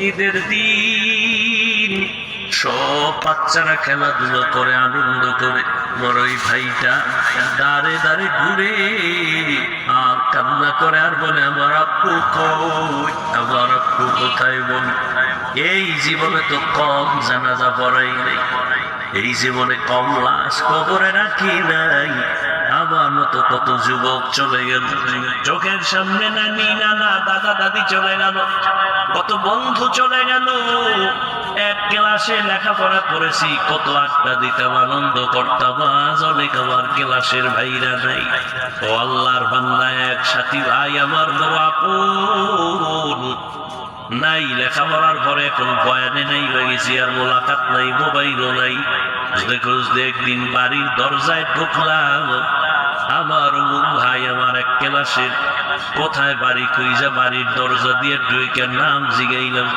ঈদের দিন সব বাচ্চারা খেলাধুলো করে আনন্দ করে, বড় ওই ভাইটা দাঁড়ে দাঁড়ে ঘুরে আর কান্না করে আর বলে, আমার আব্বু কই, আমার আব্বু কোথায় বল। এই জীবনে তো কম জানাজা পড়াই নাই, এই জীবনে কম লাশ কবরে রাখি নাই। আমার মতো কত যুবক চলে গেল, চোখের সামনে নানি নানা দাদা দাদি চলে গেল, কত বন্ধু চলে গেল। এক ক্লাসে লেখাপড়া করেছি, কত আড্ডা দিতাম, আনন্দ করতাম, আজ অনেক আমার ক্লাসের ভাইরা নাই। ও আল্লাহর বান্দা, এক সাথী ভাই আমার বড় আপন নাই, লেখাপড়ার পরে এখন বয়ানে নাই হয়ে গেছি, আর মোলাকাত নাই, মোবাইলও নাই। খুঁজতে খুঁজতে একদিন বাড়ির দরজায় ঢুকলাম, আমার অমুক ভাই আমার এক ক্লাসের, কোথায় বাড়ি, খুঁজা বাড়ির দরজা দিয়ে ঢুকে নাম জিগাইলাম।